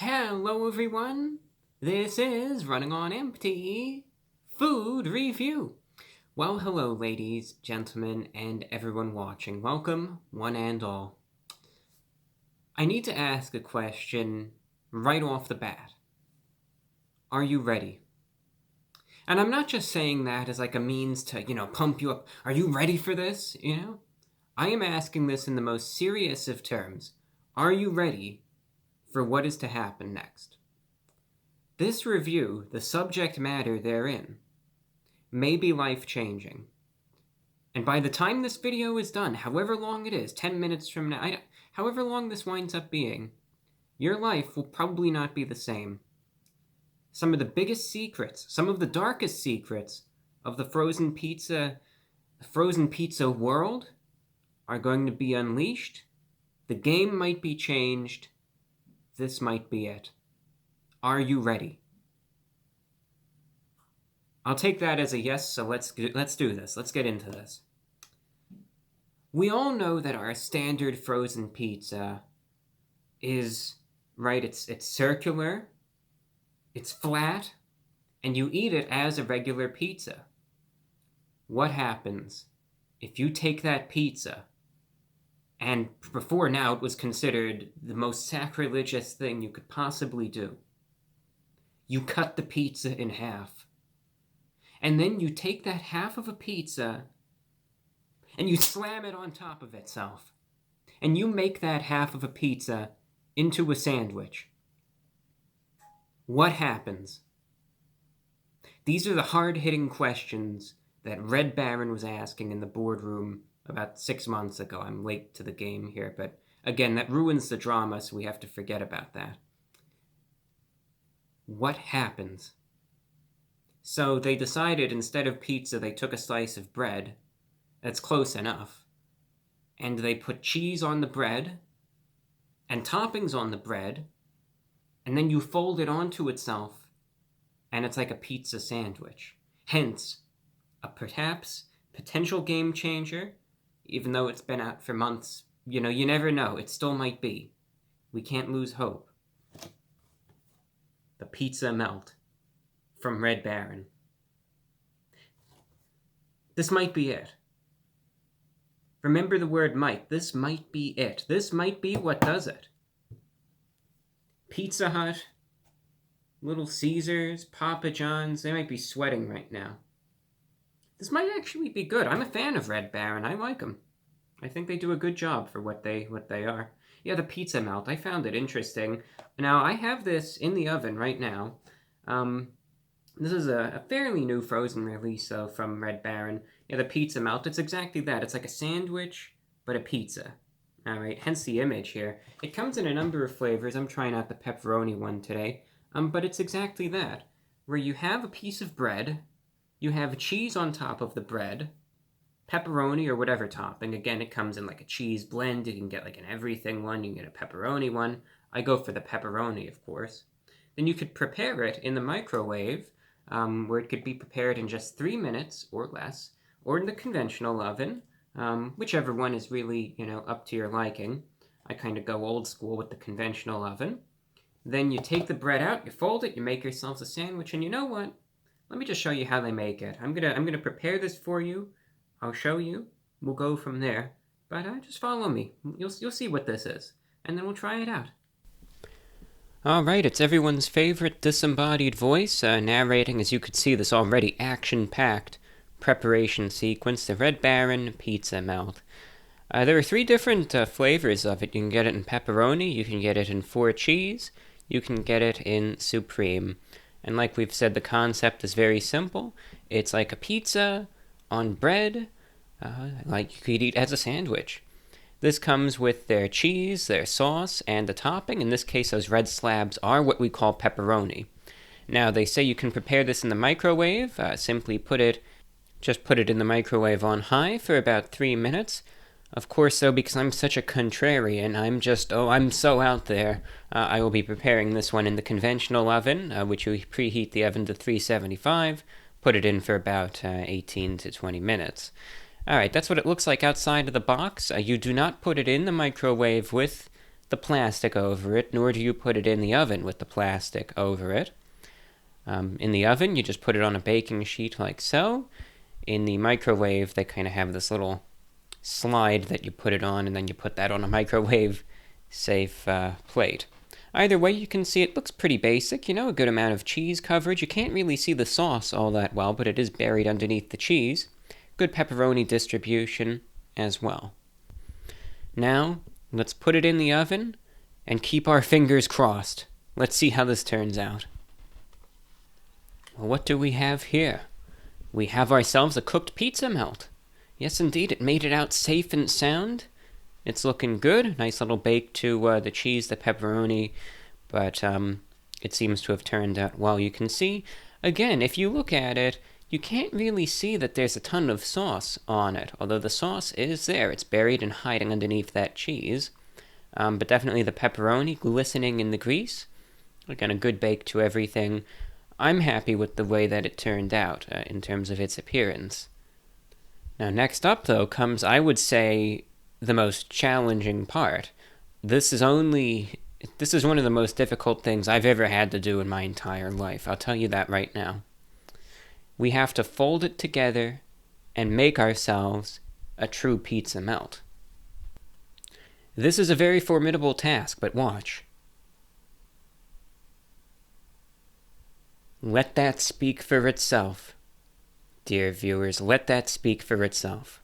Hello everyone, this is Running on Empty Food Review. Well, hello ladies, gentlemen, and everyone watching. Welcome, one and all. I need to ask a question right off the bat. Are you ready? And I'm not just saying that as like a means to, pump you up. Are you ready for this, I am asking this in the most serious of terms. Are you ready for what is to happen next? This review, the subject matter therein, may be life-changing. And by the time this video is done, however long it is, 10 minutes from now, however long this winds up being, your life will probably not be the same. Some of the biggest secrets, some of the darkest secrets of the frozen pizza world are going to be unleashed. The game might be changed. This might be it. Are you ready? I'll take that as a yes, so let's do this. Let's get into this. We all know that our standard frozen pizza is, right, it's circular, it's flat, and you eat it as a regular pizza. What happens if you take that pizza, and before now it was considered the most sacrilegious thing you could possibly do? You cut the pizza in half. And then you take that half of a pizza and you slam it on top of itself. And you make that half of a pizza into a sandwich. What happens? These are the hard-hitting questions that Red Baron was asking in the boardroom about 6 months ago. I'm late to the game here, but again, that ruins the drama, so we have to forget about that. What happens? So they decided instead of pizza, they took a slice of bread. That's close enough. And they put cheese on the bread and toppings on the bread, and then you fold it onto itself, and it's like a pizza sandwich. Hence, a perhaps potential game changer, even though it's been out for months. You never know. It still might be. We can't lose hope. The pizza melt from Red Baron. This might be it. Remember the word might. This might be it. This might be what does it. Pizza Hut, Little Caesars, Papa John's, they might be sweating right now. This might actually be good. I'm a fan of Red Baron. I like them. I think they do a good job for what they are. Yeah, the pizza melt. I found it interesting. Now, I have this in the oven right now. This is a fairly new frozen release, though, from Red Baron. Yeah, the pizza melt. It's exactly that. It's like a sandwich, but a pizza. All right, hence the image here. It comes in a number of flavors. I'm trying out the pepperoni one today. But it's exactly that, where you have a piece of bread, you have cheese on top of the bread, pepperoni or whatever topping. Again, it comes in like a cheese blend. You can get like an everything one. You can get a pepperoni one. I go for the pepperoni, of course. Then you could prepare it in the microwave, where it could be prepared in just 3 minutes or less, or in the conventional oven, whichever one is really, up to your liking. I kind of go old school with the conventional oven. Then you take the bread out, you fold it, you make yourselves a sandwich, and you know what? Let me just show you how they make it. I'm gonna prepare this for you. I'll show you. We'll go from there. But just follow me. You'll see what this is, and then we'll try it out. All right, it's everyone's favorite disembodied voice, narrating, as you could see, this already action-packed preparation sequence, the Red Baron pizza melt. There are 3 different flavors of it. You can get it in pepperoni, you can get it in 4 cheese, you can get it in supreme. And like we've said, the concept is very simple. It's like a pizza on bread, like you could eat as a sandwich. This comes with their cheese, their sauce, and the topping. In this case, those red slabs are what we call pepperoni. Now, they say you can prepare this in the microwave. Simply put it in the microwave on high for about 3 minutes. Of course, though, because I'm such a contrarian, I'm so out there, I will be preparing this one in the conventional oven, which you preheat the oven to 375, put it in for about 18 to 20 minutes. Alright, that's what it looks like outside of the box. You do not put it in the microwave with the plastic over it, nor do you put it in the oven with the plastic over it. In the oven, you just put it on a baking sheet like so. In the microwave, they kind of have this little slide that you put it on, and then you put that on a microwave-safe plate. Either way, you can see it looks pretty basic, a good amount of cheese coverage. You can't really see the sauce all that well, but it is buried underneath the cheese. Good pepperoni distribution as well. Now, let's put it in the oven and keep our fingers crossed. Let's see how this turns out. Well, what do we have here? We have ourselves a cooked pizza melt. Yes, indeed, it made it out safe and sound. It's looking good. Nice little bake to the cheese, the pepperoni, but it seems to have turned out well. You can see, again, if you look at it, you can't really see that there's a ton of sauce on it, although the sauce is there. It's buried and hiding underneath that cheese, but definitely the pepperoni glistening in the grease. Again, a good bake to everything. I'm happy with the way that it turned out in terms of its appearance. Now, next up, though, comes, I would say, the most challenging part. This is one of the most difficult things I've ever had to do in my entire life. I'll tell you that right now. We have to fold it together and make ourselves a true pizza melt. This is a very formidable task, but watch. Let that speak for itself. Dear viewers, let that speak for itself.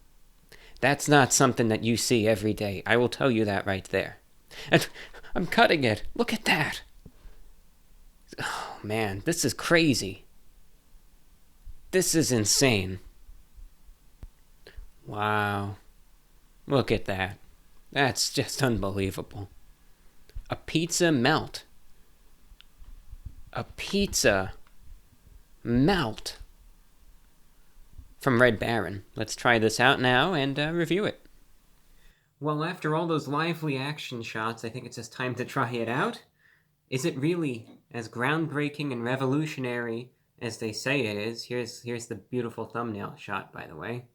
That's not something that you see every day. I will tell you that right there. And I'm cutting it. Look at that. Oh, man, this is crazy. This is insane. Wow. Look at that. That's just unbelievable. A pizza melt. A pizza melt. From Red Baron. Let's try this out now and review it. Well, after all those lively action shots, I think it's just time to try it out. Is it really as groundbreaking and revolutionary as they say it is? Here's the beautiful thumbnail shot, by the way.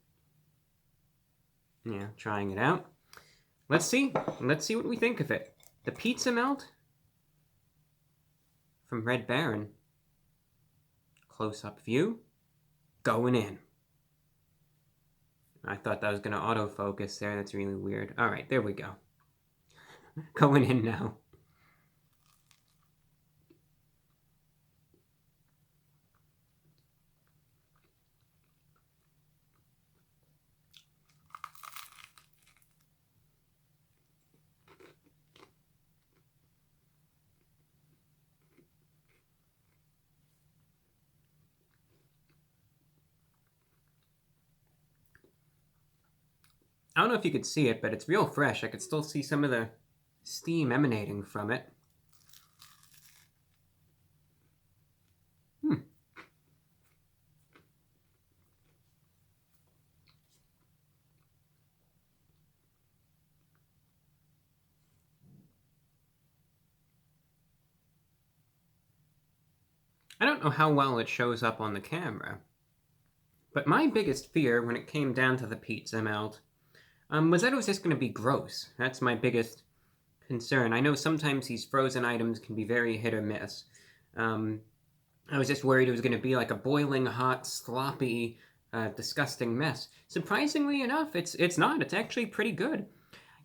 Yeah, trying it out. Let's see what we think of it. The pizza melt from Red Baron. Close-up view. Going in. I thought that was going to autofocus there. That's really weird. All right, there we go. Going in now. I don't know if you could see it, but it's real fresh. I could still see some of the steam emanating from it. I don't know how well it shows up on the camera, but my biggest fear when it came down to the pizza melt was that it was just going to be gross. That's my biggest concern. I know sometimes these frozen items can be very hit or miss. I was just worried it was going to be like a boiling hot, sloppy, disgusting mess. Surprisingly enough, it's not. It's actually pretty good.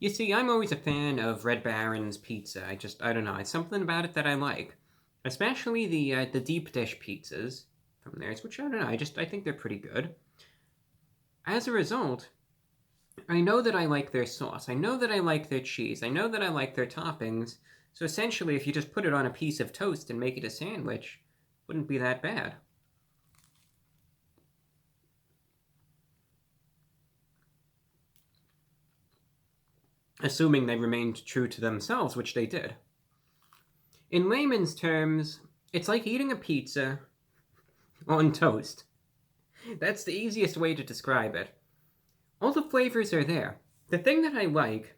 You see, I'm always a fan of Red Baron's pizza. I don't know. It's something about it that I like. Especially the deep dish pizzas from theirs, which I don't know. I think they're pretty good. As a result, I know that I like their sauce. I know that I like their cheese. I know that I like their toppings. So essentially, if you just put it on a piece of toast and make it a sandwich, it wouldn't be that bad. Assuming they remained true to themselves, which they did. In layman's terms, it's like eating a pizza on toast. That's the easiest way to describe it. All the flavors are there. The thing that I like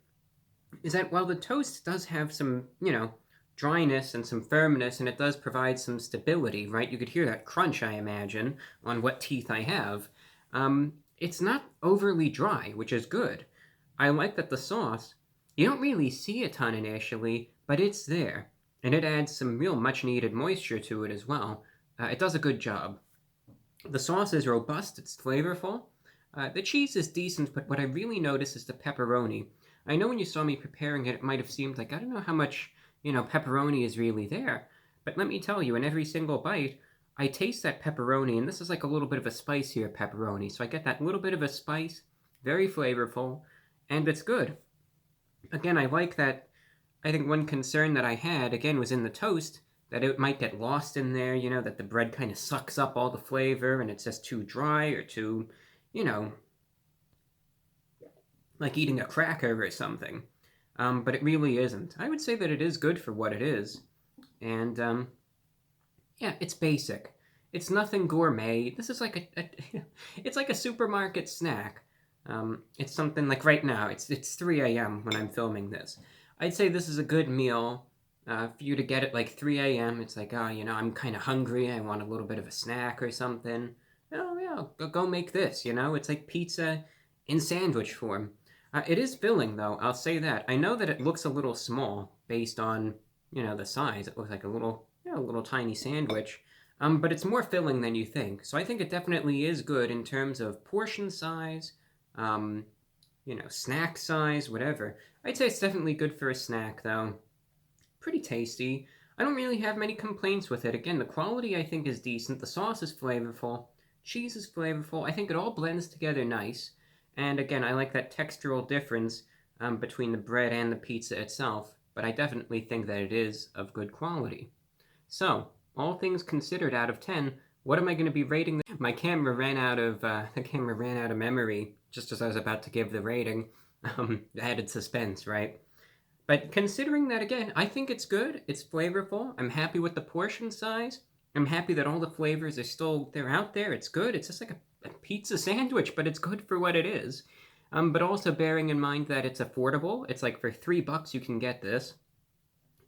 is that while the toast does have some, dryness and some firmness, and it does provide some stability, right? You could hear that crunch, I imagine, on what teeth I have. It's not overly dry, which is good. I like that the sauce You don't really see a ton initially, but it's there. And it adds some real much needed moisture to it as well. It does a good job. The sauce is robust, it's flavorful. The cheese is decent, but what I really notice is the pepperoni. I know when you saw me preparing it, it might have seemed like I don't know how much, pepperoni is really there. But let me tell you, in every single bite, I taste that pepperoni, and this is like a little bit of a spicier pepperoni. So I get that little bit of a spice, very flavorful, and it's good. Again, I like that. I think one concern that I had, again, was in the toast, that it might get lost in there, that the bread kind of sucks up all the flavor and it's just too dry or too, you know, like eating a cracker or something. But it really isn't. I would say that it is good for what it is. And yeah, it's basic. It's nothing gourmet. This is like it's like a supermarket snack. It's something like right now. It's 3 a.m. when I'm filming this. I'd say this is a good meal for you to get at like 3 a.m. It's like, oh, I'm kind of hungry. I want a little bit of a snack or something. Oh yeah, go make this. It's like pizza in sandwich form. It is filling though. I'll say that. I know that it looks a little small based on the size. It looks like a little tiny sandwich. But it's more filling than you think. So I think it definitely is good in terms of portion size, um, snack size, whatever. I'd say it's definitely good for a snack, though. Pretty tasty. I don't really have many complaints with it. Again, the quality I think is decent. The sauce is flavorful. Cheese is flavorful. I think it all blends together nice. And again, I like that textural difference between the bread and the pizza itself. But I definitely think that it is of good quality. So, all things considered, out of 10, what am I going to be rating this? My camera ran out of the camera ran out of memory just as I was about to give the rating. Added suspense, right? But considering that again, I think it's good. It's flavorful. I'm happy with the portion size. I'm happy that all the flavors are still they're out there. It's good. It's just like a pizza sandwich, but it's good for what it is. But also bearing in mind that it's affordable. It's like for $3 you can get this.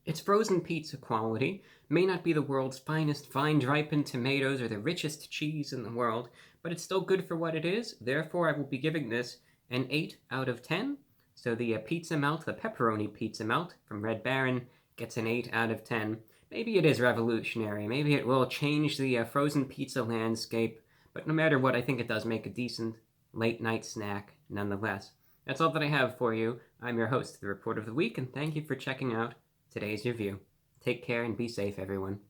It's frozen pizza quality, may not be the world's finest vine-ripened tomatoes or the richest cheese in the world, but it's still good for what it is. Therefore, I will be giving this an 8 out of 10. So the pizza melt, the pepperoni pizza melt from Red Baron, gets an 8 out of 10. Maybe it is revolutionary. Maybe it will change the frozen pizza landscape. But no matter what, I think it does make a decent late-night snack nonetheless. That's all that I have for you. I'm your host, the Report of the Week, and thank you for checking out today's review. Take care and be safe, everyone.